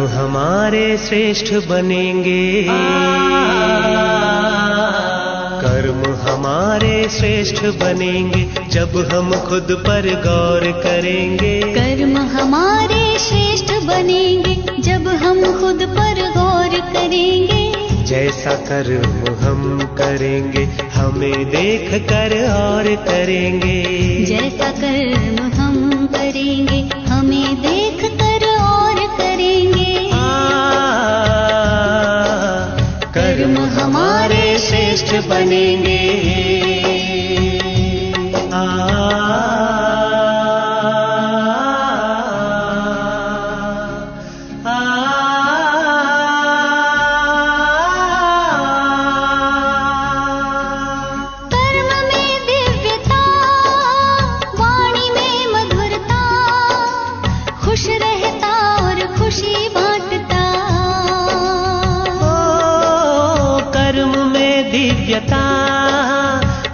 हमारे श्रेष्ठ बनेंगे, कर्म हमारे श्रेष्ठ बनेंगे जब हम खुद पर गौर करेंगे। कर्म हमारे श्रेष्ठ बनेंगे जब हम खुद पर गौर करेंगे। जैसा कर्म हम करेंगे हमें देख कर और करेंगे। जैसा कर्म हम करेंगे हमें देख कर और करेंगे। कर्म हमारे श्रेष्ठ बनेंगे।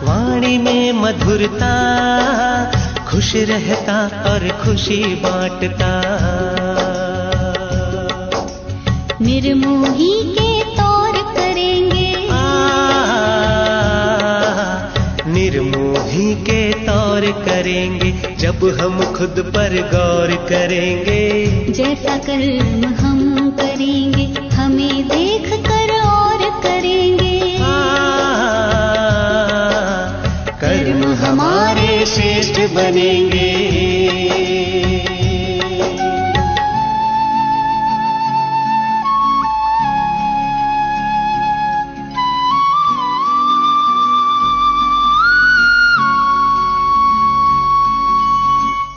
वाणी में मधुरता, खुश रहता और खुशी बांटता। निर्मोही के तौर करेंगे, निर्मोही के तौर करेंगे जब हम खुद पर गौर करेंगे। जैसा कर्म हम करेंगे हमें देख कर और करेंगे। कर्म हमारे श्रेष्ठ बनेंगे।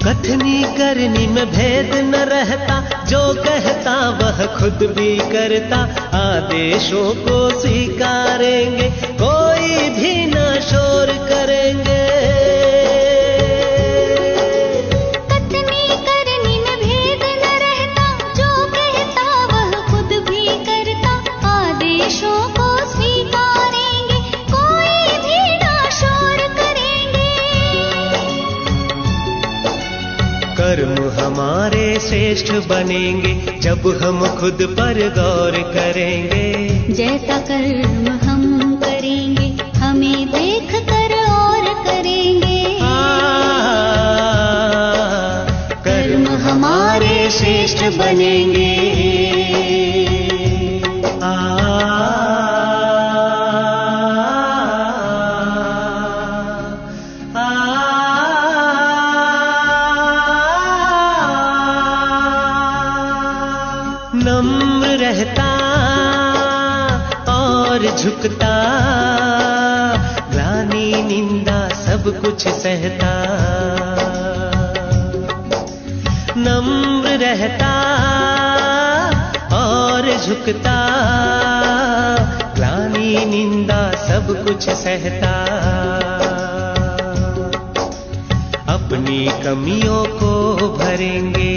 कथनी करनी में भेद न रहता, जो कहता वह खुद भी करता। आदेशों को स्वीकारेंगे कोई भी न शोर करेंगे। कथनी करनी में भेद न रहता, जो कहता वह खुद भी करता। आदेशों को स्वीकारेंगे कोई भी न शोर करेंगे। कर्म हमारे श्रेष्ठ बनेंगे जब हम खुद पर गौर करेंगे। जैसा कर्म हम करेंगे हमें देख कर और करेंगे। कर्म हमारे श्रेष्ठ बनेंगे। नम्र रहता और झुकता, ग्लानि निंदा सब कुछ सहता। नम्र रहता और झुकता, ग्लानि निंदा सब कुछ सहता। अपनी कमियों को भरेंगे,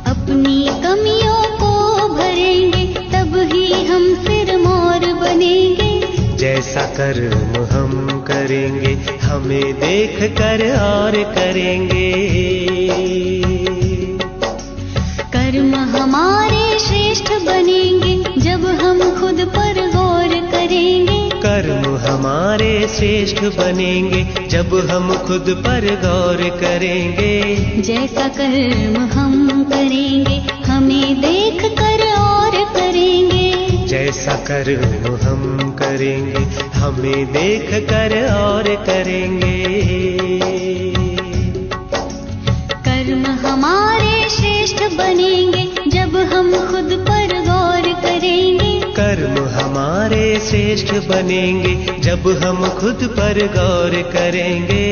अपनी कमियों को भरेंगे तब ही हम सिरमौर बनेंगे। जैसा कर्म हम करेंगे हमें देख कर और करेंगे। कर्म हमारे श्रेष्ठ बनेंगे जब हम खुद पर गौर करेंगे। कर्म हमारे श्रेष्ठ बनेंगे जब हम खुद पर गौर करेंगे। जैसा कर्म हम करेंगे हमें देख कर और करेंगे। जैसा कर्म हम करेंगे हमें देख कर और करेंगे। कर्म हमारे श्रेष्ठ बनेंगे जब हम खुद पर गौर करेंगे। कर्म हमारे श्रेष्ठ बनेंगे जब हम खुद पर गौर करेंगे।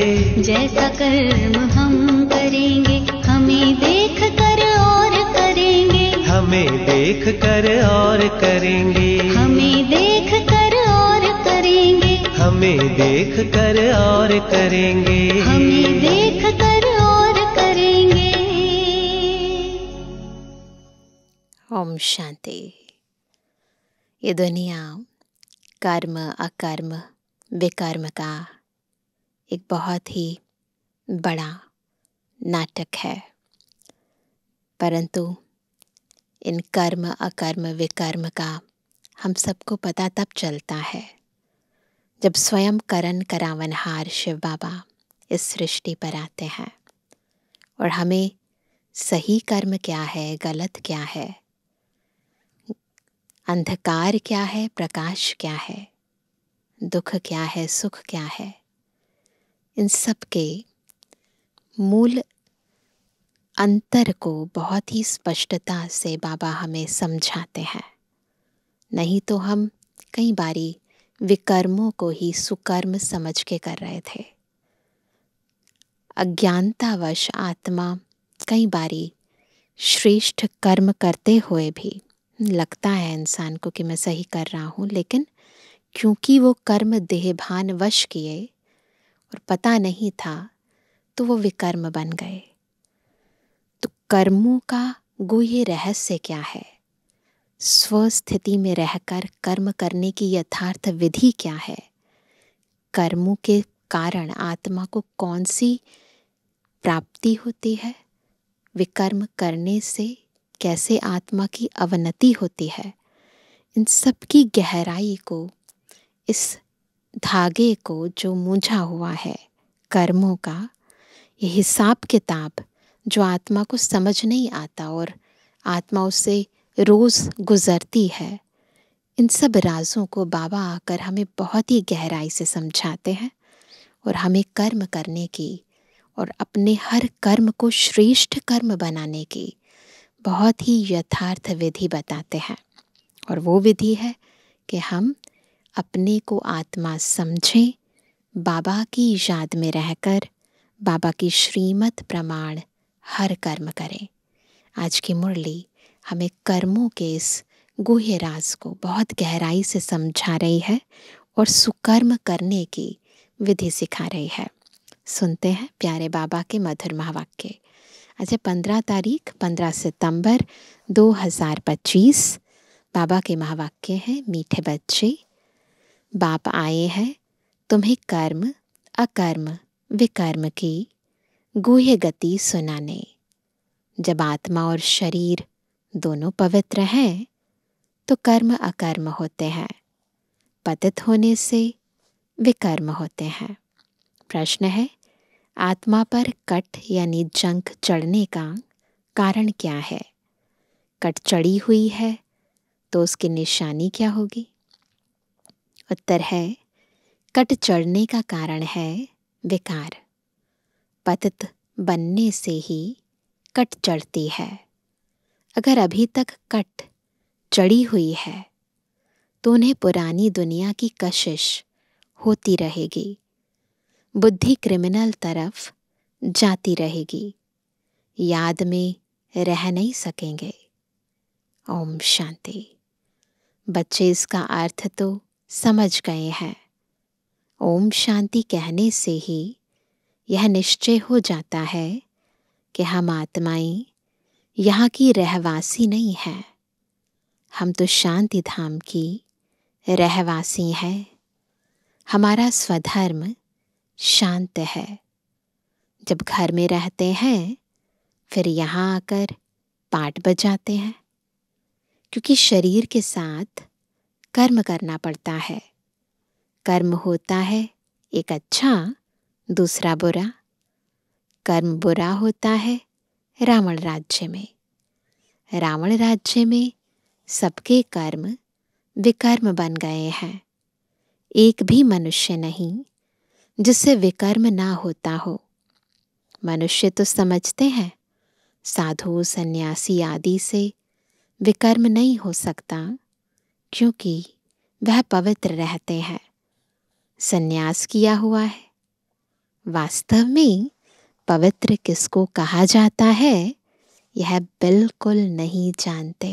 जैसा कर्म हम करेंगे हमें देख कर और करेंगे। हमें देख कर और करेंगे। हमें देख कर और करेंगे। हमें देख कर और करेंगे। हमें देख कर और करेंगे। ओम शांति। ये दुनिया कर्म अकर्म विकर्म का एक बहुत ही बड़ा नाटक है। परंतु इन कर्म अकर्म विकर्म का हम सबको पता तब चलता है जब स्वयं करण करावनहार शिव बाबा इस सृष्टि पर आते हैं और हमें सही कर्म क्या है, गलत क्या है, अंधकार क्या है, प्रकाश क्या है, दुख क्या है, सुख क्या है, इन सब के मूल अंतर को बहुत ही स्पष्टता से बाबा हमें समझाते हैं। नहीं तो हम कई बारी विकर्मों को ही सुकर्म समझ के कर रहे थे। अज्ञानतावश आत्मा कई बारी श्रेष्ठ कर्म करते हुए भी लगता है इंसान को कि मैं सही कर रहा हूँ, लेकिन क्योंकि वो कर्म देहभान वश किए और पता नहीं था तो वो विकर्म बन गए। तो कर्मों का गुह्य रहस्य क्या है? स्वस्थिति में रहकर कर्म करने की यथार्थ विधि क्या है? कर्मों के कारण आत्मा को कौन सी प्राप्ति होती है? विकर्म करने से कैसे आत्मा की अवनति होती है? इन सब की गहराई को, इस धागे को जो मूंझा हुआ है कर्मों का, ये हिसाब किताब जो आत्मा को समझ नहीं आता और आत्मा उससे रोज गुजरती है, इन सब राजों को बाबा आकर हमें बहुत ही गहराई से समझाते हैं और हमें कर्म करने की और अपने हर कर्म को श्रेष्ठ कर्म बनाने की बहुत ही यथार्थ विधि बताते हैं। और वो विधि है कि हम अपने को आत्मा समझें, बाबा की याद में रहकर बाबा की श्रीमत प्रमाण हर कर्म करें। आज की मुरली हमें कर्मों के इस गुह्य राज को बहुत गहराई से समझा रही है और सुकर्म करने की विधि सिखा रही है। सुनते हैं प्यारे बाबा के मधुर महावाक्य। आज 15 सितंबर 2025। बाबा के महावाक्य हैं, मीठे बच्चे, बाप आए हैं तुम्हें कर्म अकर्म विकर्म की गुह्य गति सुनाने। जब आत्मा और शरीर दोनों पवित्र हैं तो कर्म अकर्म होते हैं, पतित होने से विकर्म होते हैं। प्रश्न है, आत्मा पर कट यानी जंक चढ़ने का कारण क्या है? कट चढ़ी हुई है तो उसकी निशानी क्या होगी? उत्तर है, कट चढ़ने का कारण है विकार। पतित बनने से ही कट चढ़ती है। अगर अभी तक कट चढ़ी हुई है तो उन्हें पुरानी दुनिया की कशिश होती रहेगी, बुद्धि क्रिमिनल तरफ जाती रहेगी, याद में रह नहीं सकेंगे। ओम शांति। बच्चे इसका अर्थ तो समझ गए हैं। ओम शांति कहने से ही यह निश्चय हो जाता है कि हम आत्माएं यहाँ की रहवासी नहीं हैं, हम तो शांति धाम की रहवासी हैं। हमारा स्वधर्म शांत है। जब घर में रहते हैं फिर यहाँ आकर पाठ बजाते हैं, क्योंकि शरीर के साथ कर्म करना पड़ता है। कर्म होता है एक अच्छा, दूसरा बुरा। कर्म बुरा होता है रावण राज्य में। रावण राज्य में सबके कर्म विकर्म बन गए हैं। एक भी मनुष्य नहीं जिससे विकर्म ना होता हो। मनुष्य तो समझते हैं साधु सन्यासी आदि से विकर्म नहीं हो सकता, क्योंकि वह पवित्र रहते हैं, सन्यास किया हुआ है। वास्तव में पवित्र किसको कहा जाता है यह बिल्कुल नहीं जानते।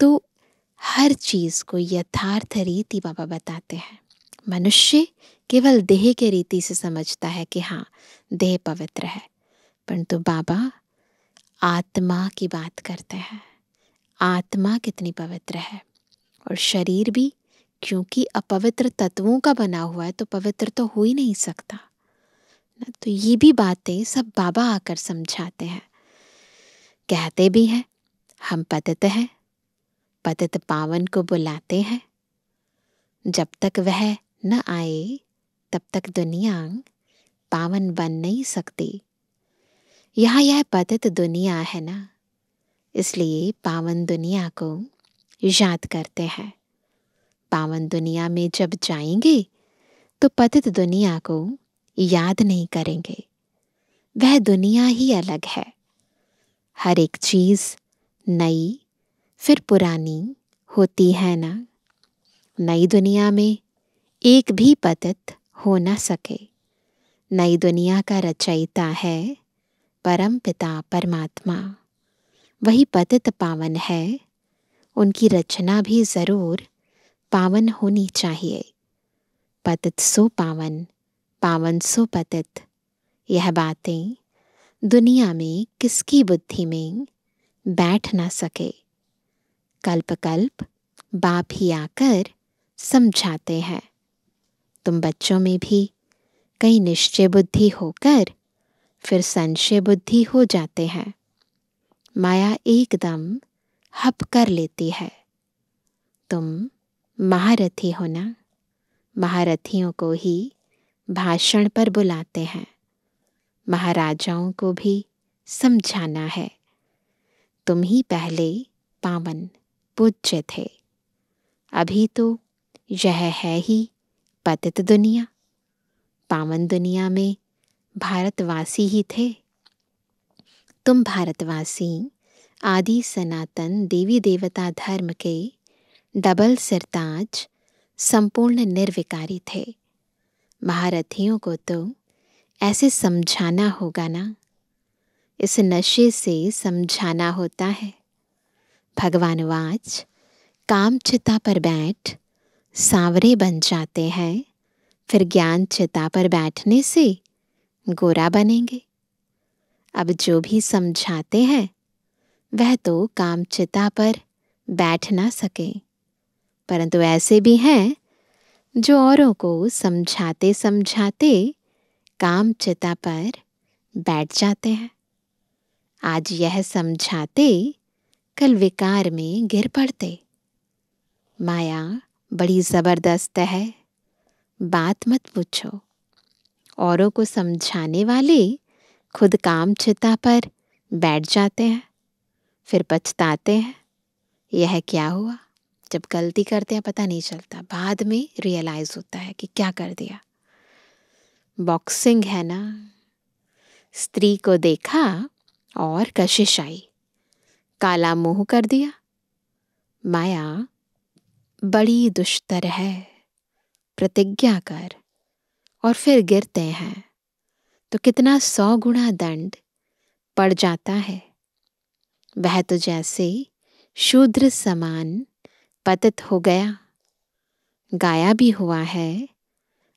तो हर चीज को यथार्थ रीति बाबा बताते हैं। मनुष्य केवल देह के रीति से समझता है कि हाँ देह पवित्र है, परंतु बाबा आत्मा की बात करते हैं। आत्मा कितनी पवित्र है, और शरीर भी क्योंकि अपवित्र तत्वों का बना हुआ है तो पवित्र तो हो ही नहीं सकता ना। तो ये भी बातें सब बाबा आकर समझाते हैं। कहते भी हैं हम पतित हैं, पतित पावन को बुलाते हैं। जब तक वह न आए तब तक दुनिया पावन बन नहीं सकती। यहाँ यह पतित दुनिया है ना, इसलिए पावन दुनिया को याद करते हैं। पावन दुनिया में जब जाएंगे तो पतित दुनिया को याद नहीं करेंगे। वह दुनिया ही अलग है। हर एक चीज नई फिर पुरानी होती है ना। नई दुनिया में एक भी पतित हो न सके। नई दुनिया का रचयिता है परम पिता परमात्मा। वही पतित पावन है। उनकी रचना भी जरूर पावन होनी चाहिए। पतित सो पावन, पावन सो पतित। यह बातें दुनिया में किसकी बुद्धि में बैठ ना सके। कल्प कल्प बाप ही आकर समझाते हैं। तुम बच्चों में भी कई निश्चय बुद्धि होकर फिर संशय बुद्धि हो जाते हैं। माया एकदम हप कर लेती है। तुम महारथी हो ना। महारथियों को ही भाषण पर बुलाते हैं। महाराजाओं को भी समझाना है। तुम ही पहले पावन पूज्य थे। अभी तो यह है ही पतित दुनिया। पावन दुनिया में भारतवासी ही थे। तुम भारतवासी आदि सनातन देवी देवता धर्म के डबल सिरताज संपूर्ण निर्विकारी थे। महारथियों को तो ऐसे समझाना होगा ना। इस नशे से समझाना होता है। भगवान वाच काम चिता पर बैठ सांवरे बन जाते हैं, फिर ज्ञान चिता पर बैठने से गोरा बनेंगे। अब जो भी समझाते हैं वह तो काम चिता पर बैठ ना सके, परंतु ऐसे भी हैं जो औरों को समझाते समझाते काम चिता पर बैठ जाते हैं। आज यह समझाते कल विकार में गिर पड़ते। माया बड़ी जबरदस्त है, बात मत पूछो। औरों को समझाने वाले खुद काम चिता पर बैठ जाते हैं, फिर पछताते हैं। यह क्या हुआ? जब गलती करते हैं पता नहीं चलता, बाद में रियलाइज होता है कि क्या कर दिया। बॉक्सिंग है ना। स्त्री को देखा और कशिश आई, काला मुंह कर दिया। माया बड़ी दुष्तर है। प्रतिज्ञा कर और फिर गिरते हैं तो कितना 100 गुना दंड पड़ जाता है। वह तो जैसे शूद्र समान पतित हो गया। गाया भी हुआ है,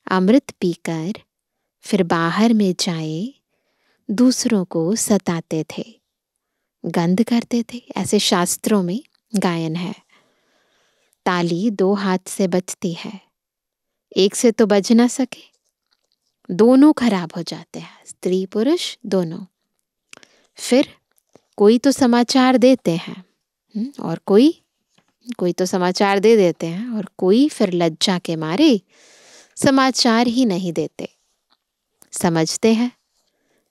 अमृत पीकर फिर बाहर में जाए दूसरों को सताते थे, गंध करते थे। ऐसे शास्त्रों में गायन है। ताली 2 हाथ से बजती है, एक से तो बज ना सके, दोनों खराब हो जाते हैं, स्त्री पुरुष दोनों। फिर कोई तो समाचार देते हैं और कोई तो समाचार दे देते हैं और कोई फिर लज्जा के मारे समाचार ही नहीं देते। समझते हैं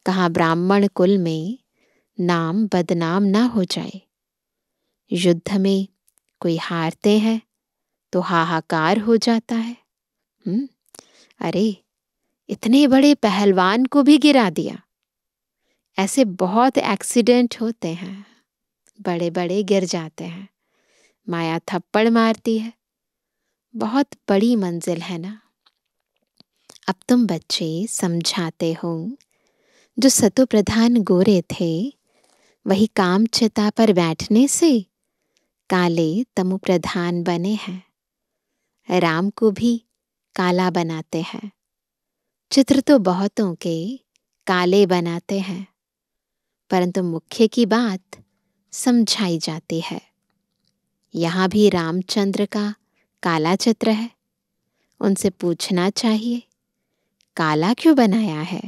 कहाँ ब्राह्मण कुल में नाम बदनाम ना हो जाए। युद्ध में कोई हारते हैं तो हाहाकार हो जाता है। अरे इतने बड़े पहलवान को भी गिरा दिया। ऐसे बहुत एक्सीडेंट होते हैं, बड़े बड़े गिर जाते हैं। माया थप्पड़ मारती है। बहुत बड़ी मंजिल है ना। अब तुम बच्चे समझाते हो जो सतो प्रधान गोरे थे वही काम चिता पर बैठने से काले तमु प्रधान बने हैं। राम को भी काला बनाते हैं। चित्र तो बहुतों के काले बनाते हैं, परंतु मुख्य की बात समझाई जाती है। यहाँ भी रामचंद्र का काला चित्र है। उनसे पूछना चाहिए काला क्यों बनाया है।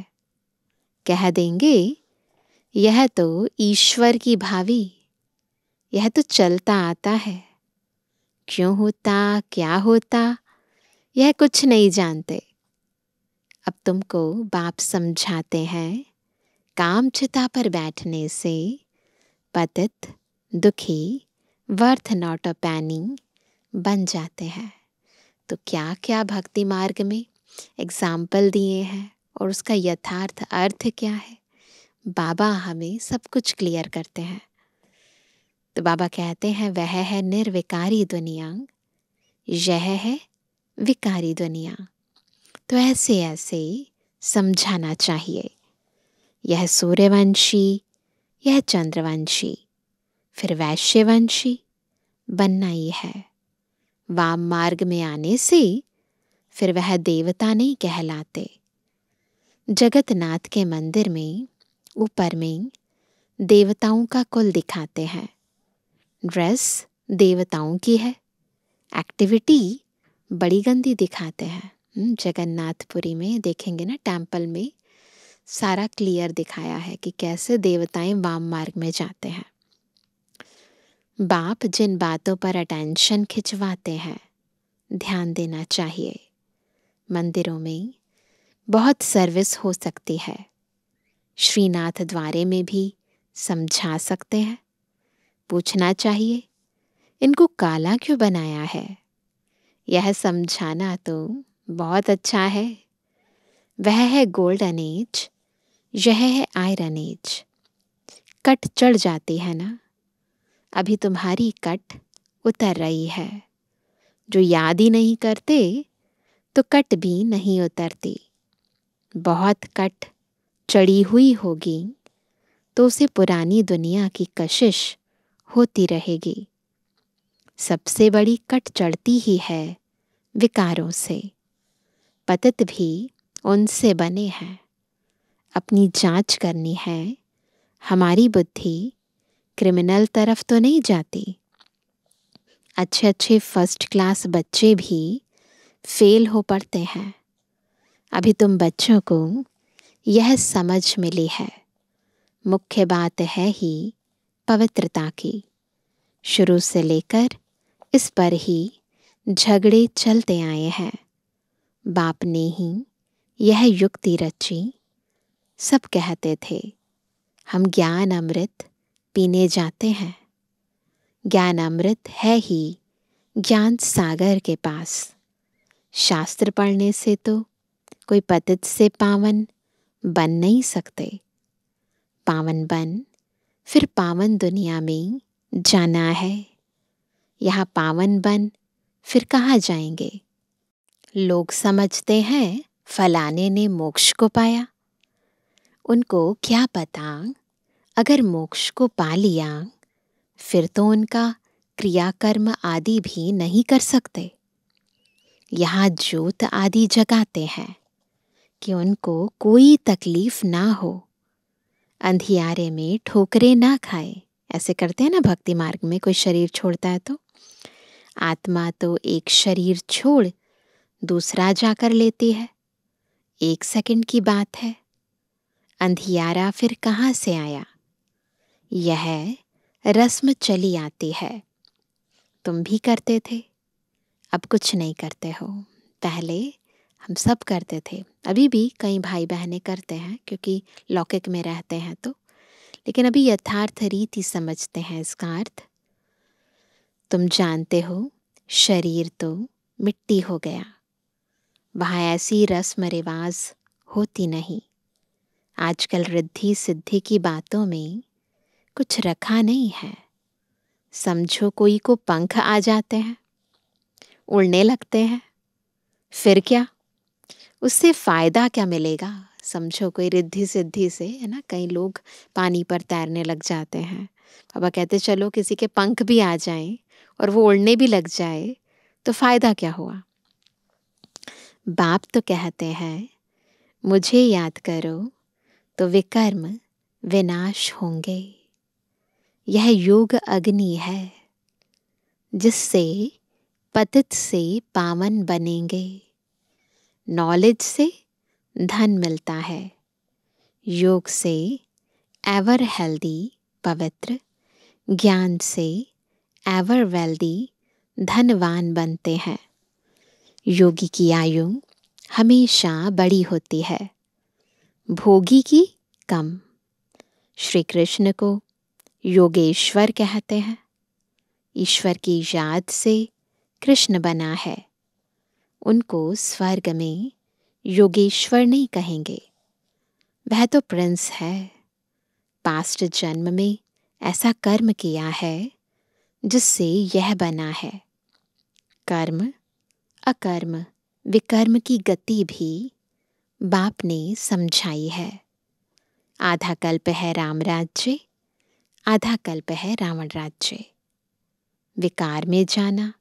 कह देंगे यह तो ईश्वर की भावी, यह तो चलता आता है। क्यों होता, क्या होता, यह कुछ नहीं जानते। अब तुमको बाप समझाते हैं, काम चिता पर बैठने से पतित, दुखी, वर्थ नॉट अ पैनी बन जाते हैं। तो क्या क्या भक्ति मार्ग में एग्जाम्पल दिए हैं और उसका यथार्थ अर्थ क्या है, बाबा हमें सब कुछ क्लियर करते हैं। तो बाबा कहते हैं वह है निर्विकारी दुनिया, यह है विकारी दुनिया। तो ऐसे ऐसे समझाना चाहिए। यह सूर्यवंशी, यह चंद्रवंशी, फिर वैश्यवंशी बनना ही है। वाम मार्ग में आने से फिर वह देवता नहीं कहलाते। जगतनाथ के मंदिर में ऊपर में देवताओं का कुल दिखाते हैं। ड्रेस देवताओं की है, एक्टिविटी बड़ी गंदी दिखाते हैं। जगन्नाथपुरी में देखेंगे ना, टेम्पल में सारा क्लियर दिखाया है कि कैसे देवताएं वाम मार्ग में जाते हैं। बाप जिन बातों पर अटेंशन खिंचवाते हैं, ध्यान देना चाहिए। मंदिरों में बहुत सर्विस हो सकती है, श्रीनाथ द्वारे में भी समझा सकते हैं। पूछना चाहिए इनको काला क्यों बनाया है, यह समझाना तो बहुत अच्छा है। वह है गोल्डन एज, यह है आयरन एज। कट चढ़ जाती है ना, अभी तुम्हारी कट उतर रही है। जो याद ही नहीं करते तो कट भी नहीं उतरती। बहुत कट चढ़ी हुई होगी तो उसे पुरानी दुनिया की कशिश होती रहेगी। सबसे बड़ी कट चढ़ती ही है विकारों से। पतित भी उनसे बने हैं। अपनी जांच करनी है, हमारी बुद्धि क्रिमिनल तरफ तो नहीं जाती। अच्छे अच्छे फर्स्ट क्लास बच्चे भी फेल हो पड़ते हैं। अभी तुम बच्चों को यह समझ मिली है। मुख्य बात है ही पवित्रता की। शुरू से लेकर इस पर ही झगड़े चलते आए हैं। बाप ने ही यह युक्ति रची। सब कहते थे हम ज्ञान अमृत पीने जाते हैं। ज्ञान अमृत है ही ज्ञान सागर के पास। शास्त्र पढ़ने से तो कोई पतित से पावन बन नहीं सकते। पावन बन फिर पावन दुनिया में जाना है। यहाँ पावन बन फिर कहाँ जाएंगे। लोग समझते हैं फलाने ने मोक्ष को पाया। उनको क्या पता, अगर मोक्ष को पा लिया फिर तो उनका क्रियाकर्म आदि भी नहीं कर सकते। यहाँ ज्योत आदि जगाते हैं कि उनको कोई तकलीफ ना हो, अंधियारे में ठोकरे ना खाए। ऐसे करते हैं ना भक्ति मार्ग में, कोई शरीर छोड़ता है तो। आत्मा तो एक शरीर छोड़ दूसरा जाकर लेती है, 1 सेकंड की बात है। अंधियारा फिर कहाँ से आया, यह रस्म चली आती है। तुम भी करते थे, अब कुछ नहीं करते हो। पहले हम सब करते थे, अभी भी कई भाई बहनें करते हैं क्योंकि लौकिक में रहते हैं तो, लेकिन अभी यथार्थ रीति समझते हैं इसका अर्थ। तुम जानते हो शरीर तो मिट्टी हो गया, वहाँ ऐसी रस्म रिवाज होती नहीं। आजकल रिद्धि सिद्धि की बातों में कुछ रखा नहीं है। समझो कोई को पंख आ जाते हैं, उड़ने लगते हैं, फिर क्या, उससे फायदा क्या मिलेगा। समझो कोई रिद्धि सिद्धि से, है ना, कई लोग पानी पर तैरने लग जाते हैं। बाबा कहते चलो किसी के पंख भी आ जाएं और वो उड़ने भी लग जाए तो फायदा क्या हुआ। बाप तो कहते हैं मुझे याद करो तो विकर्म विनाश होंगे। यह योग अग्नि है जिससे पतित से पावन बनेंगे। नॉलेज से धन मिलता है, योग से एवर हेल्दी पवित्र ज्ञान से एवर वेल्दी धनवान बनते हैं। योगी की आयु हमेशा बड़ी होती है, भोगी की कम। श्री कृष्ण को योगेश्वर कहते हैं। ईश्वर की याद से कृष्ण बना है। उनको स्वर्ग में योगेश्वर नहीं कहेंगे, वह तो प्रिंस है। पास्ट जन्म में ऐसा कर्म किया है जिससे यह बना है। कर्म अकर्म विकर्म की गति भी बाप ने समझाई है। आधा कल्प है राम राज्य, आधा कल्प है रावण राज्य। विकार में जाना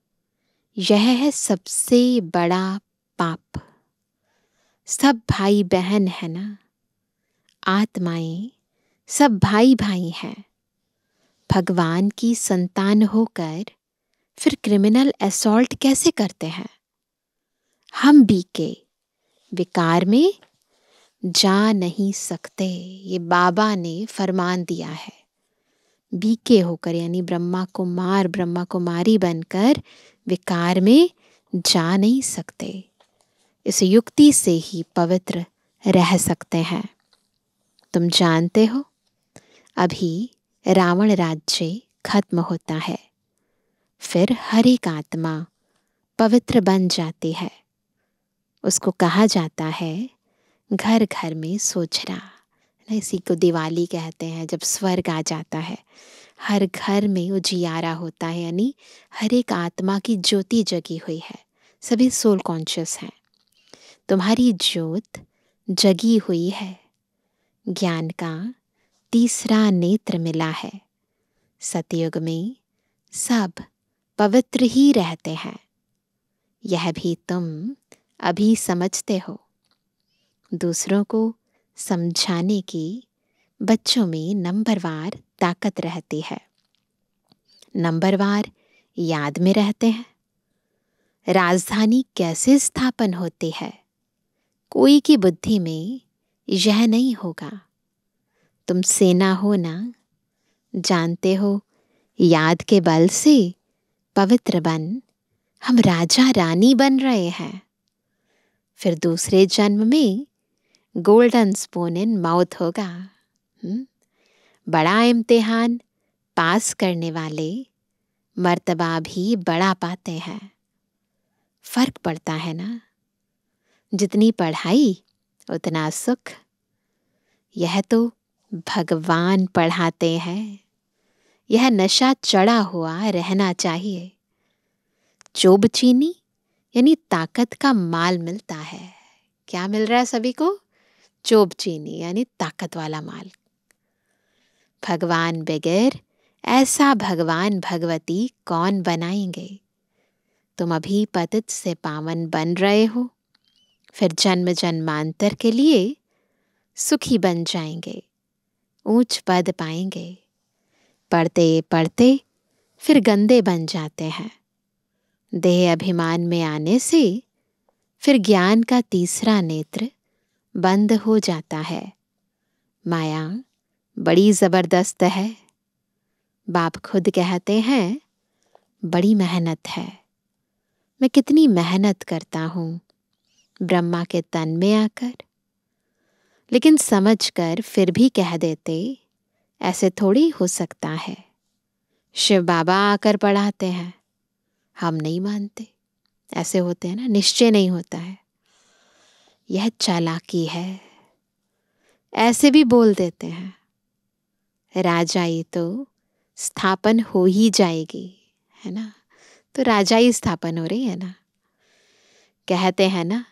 यह है सबसे बड़ा पाप। सब भाई बहन है ना, आत्माएं सब भाई भाई हैं। भगवान की संतान होकर फिर क्रिमिनल असॉल्ट कैसे करते हैं? हम बीके विकार में जा नहीं सकते, ये बाबा ने फरमान दिया है। बीके होकर यानी ब्रह्मा कुमार ब्रह्मा कुमारी बनकर विकार में जा नहीं सकते। इस युक्ति से ही पवित्र रह सकते हैं। तुम जानते हो अभी रावण राज्य खत्म होता है, फिर हर एक आत्मा पवित्र बन जाती है। उसको कहा जाता है घर घर में सोचना। इसी को दिवाली कहते हैं, जब स्वर्ग आ जाता है। हर घर में उजियारा होता है, यानी हर एक आत्मा की ज्योति जगी हुई है। सभी सोल कॉन्शियस हैं। तुम्हारी ज्योत जगी हुई है। ज्ञान का तीसरा नेत्र मिला है। सतयुग में सब पवित्र ही रहते हैं। यह भी तुम अभी समझते हो। दूसरों को समझाने की बच्चों में नंबरवार ताकत रहती है। नंबरवार याद में रहते हैं। राजधानी कैसे स्थापन होती है, कोई की बुद्धि में यह नहीं होगा। तुम सेना हो ना, जानते हो याद के बल से पवित्र बन हम राजा रानी बन रहे हैं। फिर दूसरे जन्म में गोल्डन स्पून इन माउथ होगा। बड़ा इम्तिहान पास करने वाले मर्तबा भी बड़ा पाते हैं। फर्क पड़ता है ना, जितनी पढ़ाई उतना सुख। यह तो भगवान पढ़ाते हैं। यह नशा चढ़ा हुआ रहना चाहिए। चोब चीनी यानी ताकत का माल मिलता है। क्या मिल रहा है सभी को? चोब चीनी यानी ताकत वाला माल। भगवान बगैर ऐसा भगवान भगवती कौन बनाएंगे? तुम अभी पतित से पावन बन रहे हो, फिर जन्म जन्मांतर के लिए सुखी बन जाएंगे, ऊंच पद पाएंगे। पढ़ते पढ़ते फिर गंदे बन जाते हैं। देह अभिमान में आने से फिर ज्ञान का तीसरा नेत्र बंद हो जाता है। माया बड़ी जबरदस्त है। बाप खुद कहते हैं बड़ी मेहनत है। मैं कितनी मेहनत करता हूँ ब्रह्मा के तन में आकर, लेकिन समझकर फिर भी कह देते ऐसे थोड़ी हो सकता है। शिव बाबा आकर पढ़ाते हैं, हम नहीं मानते। ऐसे होते हैं ना, निश्चय नहीं होता है। यह चालाकी है। ऐसे भी बोल देते हैं राजाई तो स्थापन हो ही जाएगी, है ना। तो राजाई स्थापन हो रही है ना। कहते हैं ना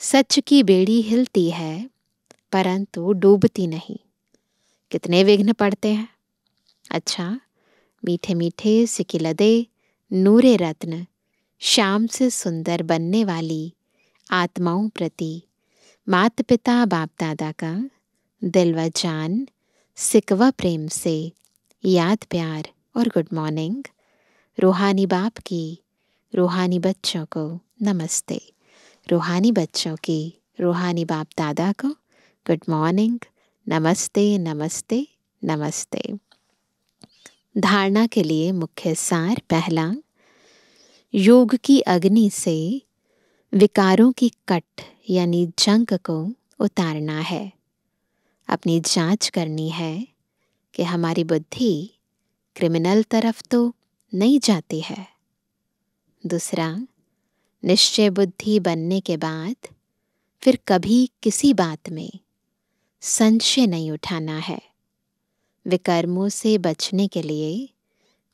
सच की बेड़ी हिलती है परंतु डूबती नहीं। कितने विघ्न पड़ते हैं। अच्छा, मीठे मीठे सिकिलदे नूरे रत्न शाम से सुंदर बनने वाली आत्माओं प्रति माता पिता बाप दादा का दिल व जान सिकवा प्रेम से याद प्यार और गुड मॉर्निंग। रूहानी बाप की रूहानी बच्चों को नमस्ते। रूहानी बच्चों की रूहानी बाप दादा को गुड मॉर्निंग, नमस्ते नमस्ते नमस्ते। धारणा के लिए मुख्य सार। पहला, योग की अग्नि से विकारों की कट यानी जंग को उतारना है। अपनी जांच करनी है कि हमारी बुद्धि क्रिमिनल तरफ तो नहीं जाती है। दूसरा, निश्चय बुद्धि बनने के बाद फिर कभी किसी बात में संशय नहीं उठाना है। विकर्मों से बचने के लिए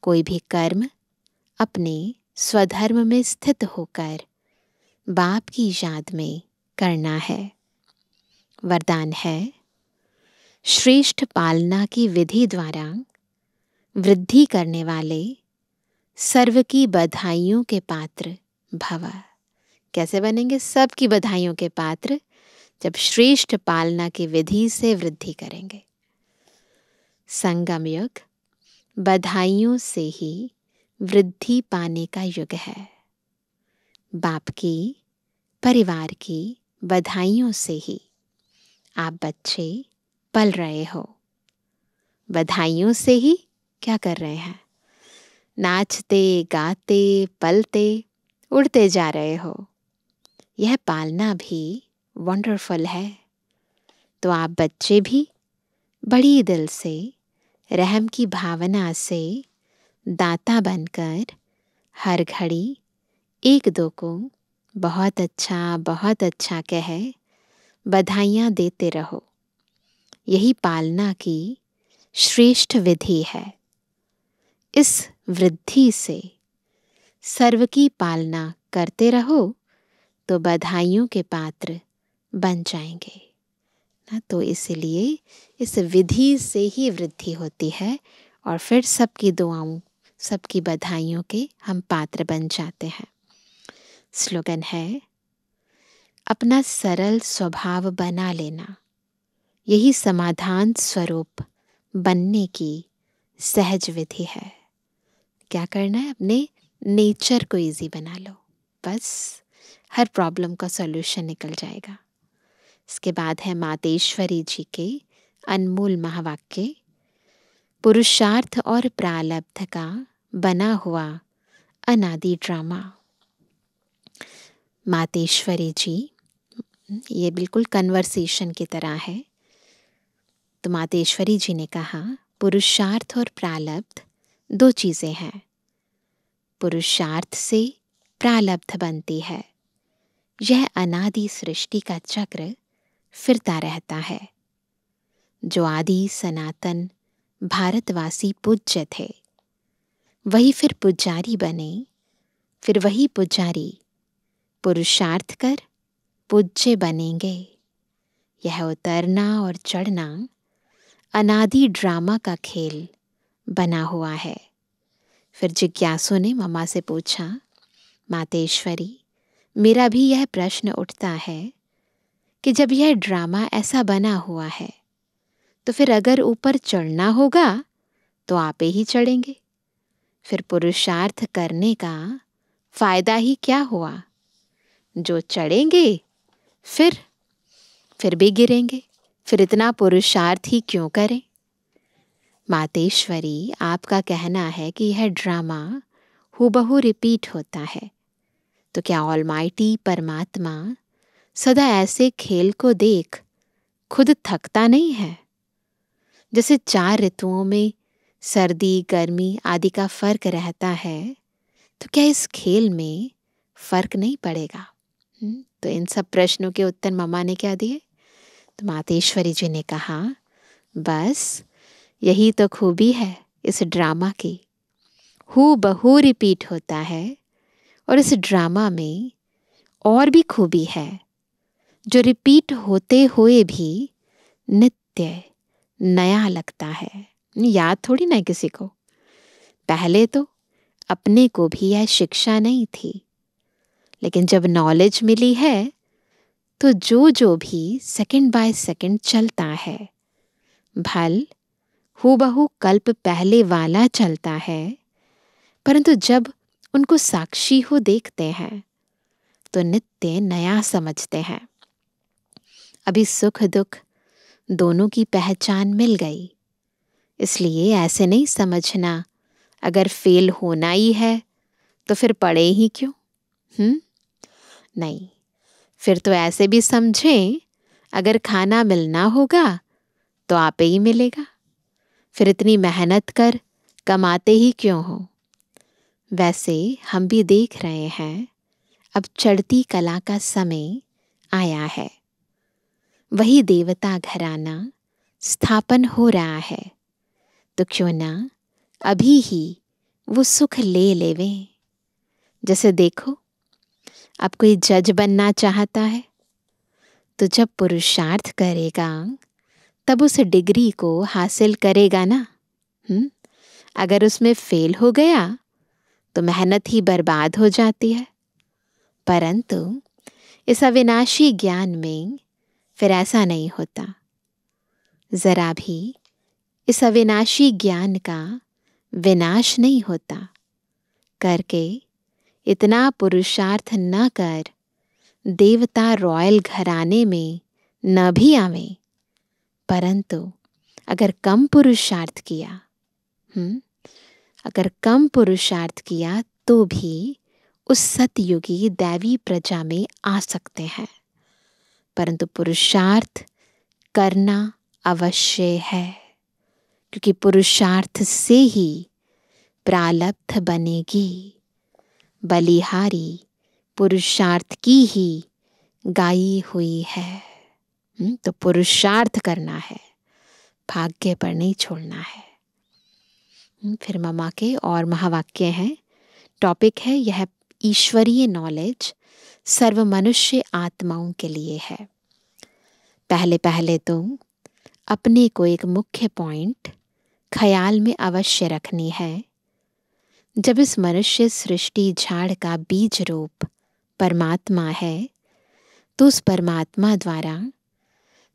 कोई भी कर्म अपने स्वधर्म में स्थित होकर बाप की याद में करना है। वरदान है, श्रेष्ठ पालना की विधि द्वारा वृद्धि करने वाले सर्व की बधाइयों के पात्र भव। कैसे बनेंगे सब की बधाइयों के पात्र? जब श्रेष्ठ पालना की विधि से वृद्धि करेंगे। संगम युग बधाइयों से ही वृद्धि पाने का युग है। बाप की, परिवार की बधाइयों से ही आप बच्चे पल रहे हो। बधाइयों से ही क्या कर रहे हैं? नाचते गाते पलते उड़ते जा रहे हो। यह पालना भी वंडरफुल है। तो आप बच्चे भी बड़ी दिल से, रहम की भावना से दाता बनकर हर घड़ी एक दो को बहुत अच्छा कह बधाइयाँ देते रहो। यही पालना की श्रेष्ठ विधि है। इस वृद्धि से सर्व की पालना करते रहो तो बधाइयों के पात्र बन जाएंगे ना। तो इसलिए इस विधि से ही वृद्धि होती है और फिर सबकी दुआओं, सबकी बधाइयों के हम पात्र बन जाते हैं। स्लोगन है, अपना सरल स्वभाव बना लेना, यही समाधान स्वरूप बनने की सहज विधि है। क्या करना है? अपने नेचर को इजी बना लो, बस हर प्रॉब्लम का सॉल्यूशन निकल जाएगा। इसके बाद है मातेश्वरी जी के अनमोल महावाक्य, पुरुषार्थ और प्रारब्ध का बना हुआ अनादि ड्रामा। मातेश्वरी जी, ये बिल्कुल कन्वर्सेशन की तरह है। तो मातेश्वरी जी ने कहा, पुरुषार्थ और प्रारब्ध दो चीजें हैं। पुरुषार्थ से प्रारब्ध बनती है। यह अनादि सृष्टि का चक्र फिरता रहता है। जो आदि सनातन भारतवासी पूज्य थे, वही फिर पुजारी बने। फिर वही पुजारी पुरुषार्थ कर पूज्य बनेंगे। यह उतरना और चढ़ना अनादि ड्रामा का खेल बना हुआ है। फिर जिज्ञासु ने मम्मा से पूछा, मातेश्वरी, मेरा भी यह प्रश्न उठता है कि जब यह ड्रामा ऐसा बना हुआ है तो फिर अगर ऊपर चढ़ना होगा तो आपे ही चढ़ेंगे। फिर पुरुषार्थ करने का फायदा ही क्या हुआ? जो चढ़ेंगे फिर भी गिरेंगे। फिर इतना पुरुषार्थ ही क्यों करें? मातेश्वरी, आपका कहना है कि यह ड्रामा हूबहू रिपीट होता है, तो क्या ऑलमाइटी परमात्मा सदा ऐसे खेल को देख खुद थकता नहीं है? जैसे 4 ऋतुओं में सर्दी गर्मी आदि का फर्क रहता है, तो क्या इस खेल में फर्क नहीं पड़ेगा? तो इन सब प्रश्नों के उत्तर मम्मा ने क्या दिए? तो मातेश्वरी जी ने कहा, बस यही तो खूबी है इस ड्रामा की। हूबहू रिपीट होता है और इस ड्रामा में और भी खूबी है, जो रिपीट होते हुए भी नित्य नया लगता है। याद थोड़ी ना किसी को। पहले तो अपने को भी यह शिक्षा नहीं थी, लेकिन जब नॉलेज मिली है तो जो भी सेकंड बाय सेकंड चलता है, भल हूबहू कल्प पहले वाला चलता है, परंतु जब उनको साक्षी हो देखते हैं तो नित्य नया समझते हैं। अभी सुख दुख दोनों की पहचान मिल गई। इसलिए ऐसे नहीं समझना अगर फेल होना ही है तो फिर पढ़े ही क्यों। नहीं, फिर तो ऐसे भी समझें अगर खाना मिलना होगा तो आपे ही मिलेगा, फिर इतनी मेहनत कर कमाते ही क्यों हो। वैसे हम भी देख रहे हैं अब चढ़ती कला का समय आया है, वही देवता घराना स्थापन हो रहा है, तो क्यों ना अभी ही वो सुख ले लेवें। जैसे देखो, अब कोई जज बनना चाहता है तो जब पुरुषार्थ करेगा तब उस डिग्री को हासिल करेगा ना। अगर उसमें फेल हो गया तो मेहनत ही बर्बाद हो जाती है। परंतु इस अविनाशी ज्ञान में फिर ऐसा नहीं होता। जरा भी इस अविनाशी ज्ञान का विनाश नहीं होता। करके इतना पुरुषार्थ न कर देवता रॉयल घराने में न भी आवे, परंतु अगर कम पुरुषार्थ किया अगर कम पुरुषार्थ किया तो भी उस सतयुगी दैवी प्रजा में आ सकते हैं। परंतु पुरुषार्थ करना अवश्य है, क्योंकि पुरुषार्थ से ही प्रारब्ध बनेगी। बलिहारी पुरुषार्थ की ही गाई हुई है। तो पुरुषार्थ करना है, भाग्य पर नहीं छोड़ना है। फिर ममा के और महावाक्य हैं। टॉपिक है यह ईश्वरीय नॉलेज सर्व मनुष्य आत्माओं के लिए है। पहले पहले तो अपने को एक मुख्य पॉइंट ख्याल में अवश्य रखनी है। जब इस मनुष्य सृष्टि झाड़ का बीज रूप परमात्मा है, तो उस परमात्मा द्वारा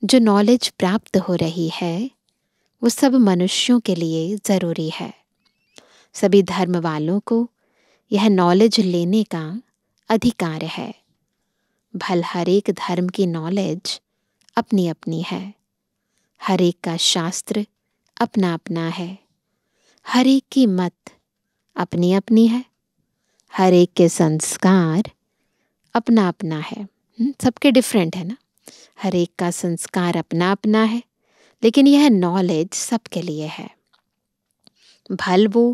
जो नॉलेज प्राप्त हो रही है वो सब मनुष्यों के लिए ज़रूरी है। सभी धर्म वालों को यह नॉलेज लेने का अधिकार है। भल हर एक धर्म की नॉलेज अपनी अपनी है, हर एक का शास्त्र अपना अपना है, हर एक की मत अपनी अपनी है, हर एक के संस्कार अपना अपना है। सबके डिफरेंट है ना, हर एक का संस्कार अपना अपना है, लेकिन यह नॉलेज सबके लिए है। भल वो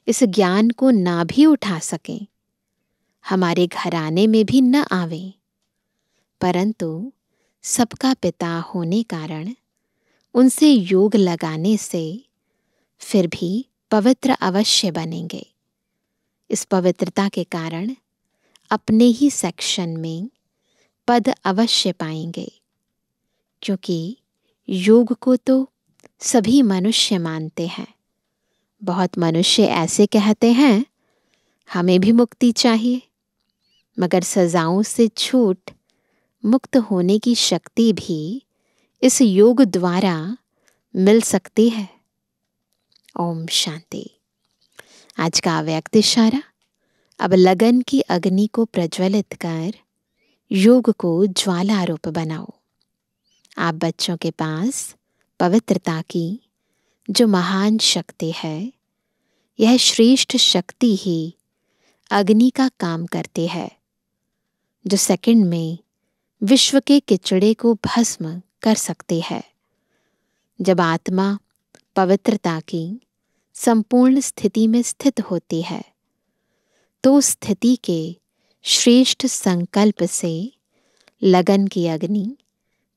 इस ज्ञान को ना भी उठा सकें, हमारे घराने में भी न आवें, परंतु सबका पिता होने कारण उनसे योग लगाने से फिर भी पवित्र अवश्य बनेंगे। इस पवित्रता के कारण अपने ही सेक्शन में पद अवश्य पाएंगे, क्योंकि योग को तो सभी मनुष्य मानते हैं। बहुत मनुष्य ऐसे कहते हैं हमें भी मुक्ति चाहिए, मगर सजाओं से छूट मुक्त होने की शक्ति भी इस योग द्वारा मिल सकती है। ओम शांति। आज का अव्यक्त इशारा, अब लगन की अग्नि को प्रज्वलित कर योग को ज्वाला रूप बनाओ। आप बच्चों के पास पवित्रता की जो महान शक्ति है, यह श्रेष्ठ शक्ति ही अग्नि का काम करती है, जो सेकंड में विश्व के किचड़े को भस्म कर सकती है। जब आत्मा पवित्रता की संपूर्ण स्थिति में स्थित होती है, तो स्थिति के श्रेष्ठ संकल्प से लगन की अग्नि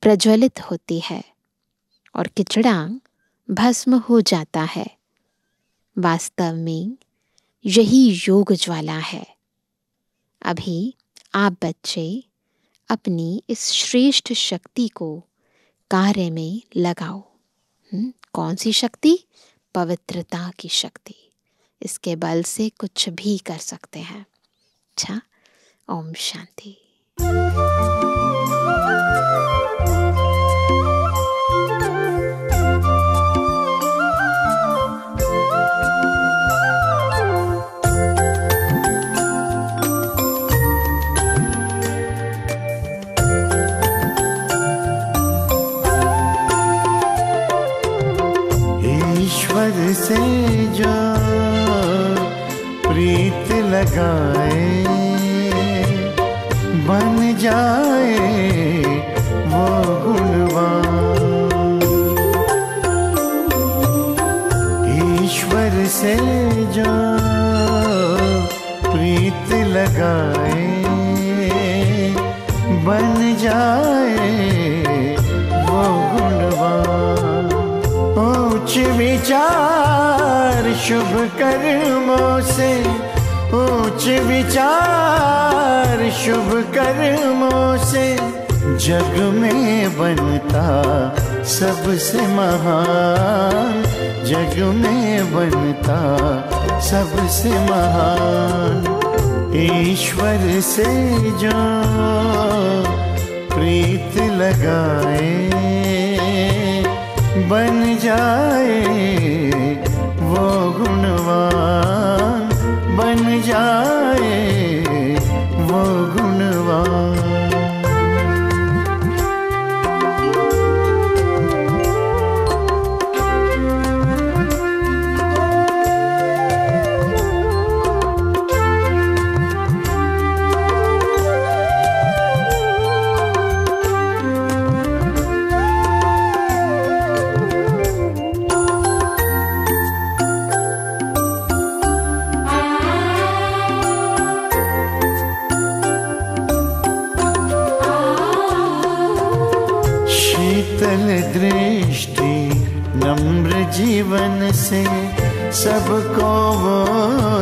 प्रज्वलित होती है और किचड़ा भस्म हो जाता है। वास्तव में यही योग ज्वाला है। अभी आप बच्चे अपनी इस श्रेष्ठ शक्ति को कार्य में लगाओ। कौन सी शक्ति? पवित्रता की शक्ति। इसके बल से कुछ भी कर सकते हैं। अच्छा, ओम शांति। से जो प्रीत लगाए बन जाए वो गुणवान। ईश्वर से जो प्रीत लगाए बन जाए वो गुणवान। उच्च विचार शुभ कर्मों से, उच्च विचार शुभ कर्मों से जग में बनता सबसे महान, जग में बनता सबसे महान। ईश्वर से जो प्रीत लगाए बन जाए वो गुणवान, बन जाए वो गुणवान। दृष्टि नम्र जीवन से सबको वो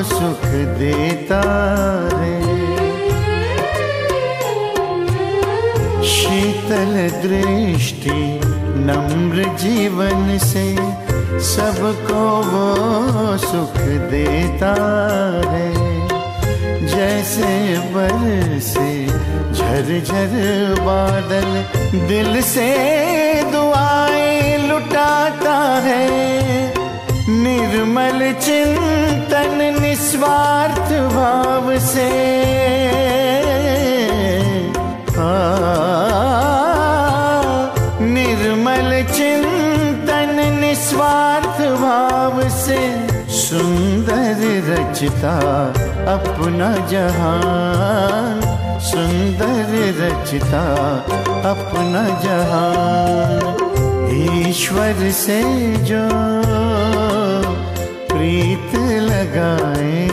सुख देता रे। शीतल दृष्टि नम्र जीवन से सबको वो सुख देता है। जैसे बरसे झरझर बादल दिल से दुआएं लुटाता है। निर्मल चिंतन निस्वार्थ भाव से निर्मल चिंतन निस्वार्थ भाव से सुंदर रचता अपना जहान, सुंदर रचता अपना जहान। ईश्वर से जो प्रीत लगाए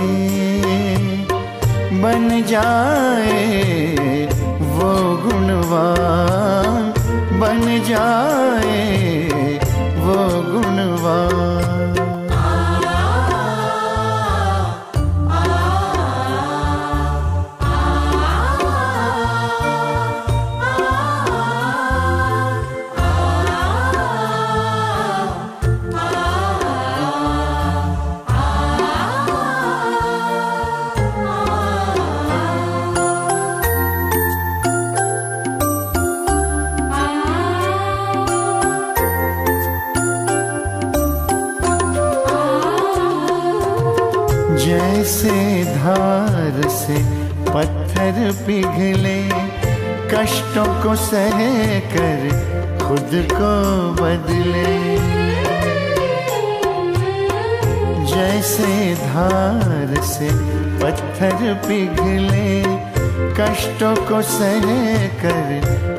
बन जाए वो गुणवान, बन जाए वो गुणवान। जैसे धार से पत्थर पिघले, कष्टों को सह कर खुद को बदले। जैसे धार से पत्थर पिघले, कष्टों को सह कर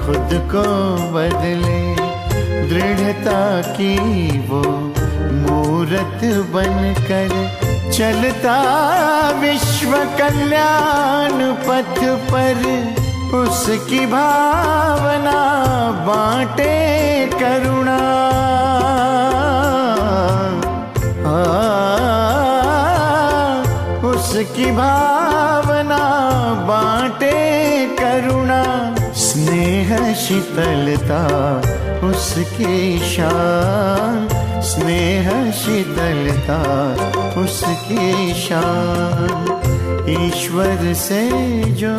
खुद को बदले। दृढ़ता की वो मूरत बनकर चलता विश्व कल्याण पथ पर, उसकी भावना बांटे करुणा। उसकी भावना बांटे करुणा। स्नेह शीतलता उसकी शान, स्नेह शीतलता उसकी शान। ईश्वर से जो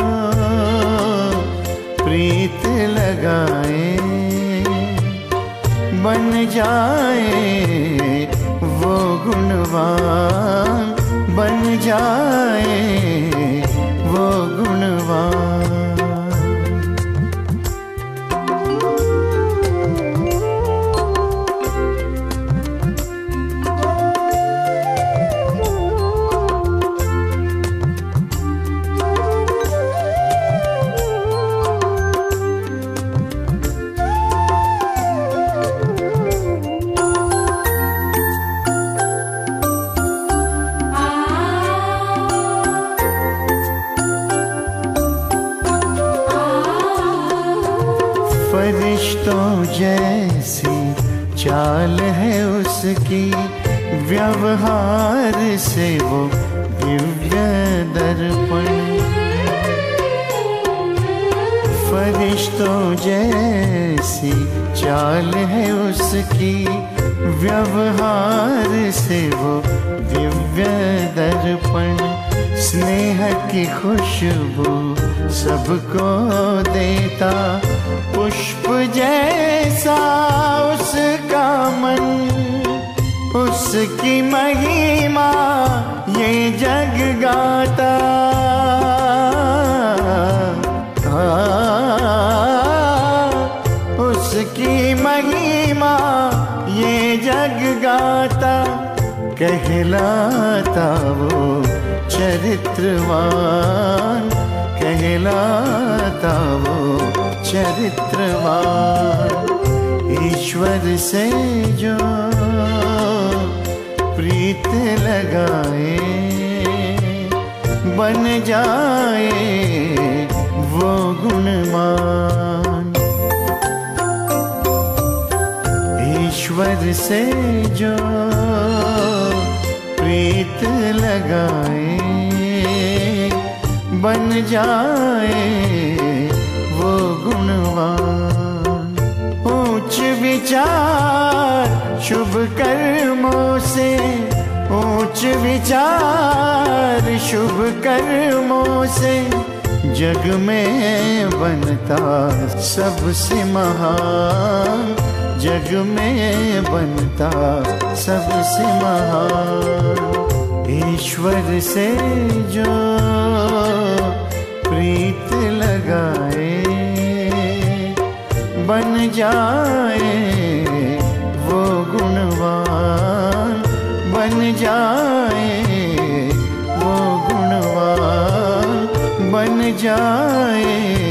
प्रीत लगाए बन जाए वो गुणवान, बन जाए वो गुणवान। फरिश्तों जैसी चाल है उसकी, व्यवहार से वो दिव्य दर्पण। फरिश्तों जैसी चाल है उसकी, व्यवहार से वो दिव्य दर्पण। स्नेह की खुशबू सबको देता, पुष्प जैसा उसका मन। उसकी महिमा ये जग गाता, उसकी महिमा ये जग गाता। कहलाता वो चरित्रवान, कहलाता वो चरित्रवान। ईश्वर से जो प्रीत लगाए, बन जाए वो गुणवान। ईश्वर से जो प्रीत लगाए, बन जाए वो गुणवान। ऊंच विचार शुभ कर्मों से, ऊंच विचार शुभ कर्मों से, जग में बनता सबसे महान। जग में बनता सबसे महान। ईश्वर से जो प्रीत लगाए, बन जाए वो गुणवान। बन जाए वो गुणवान, बन जाए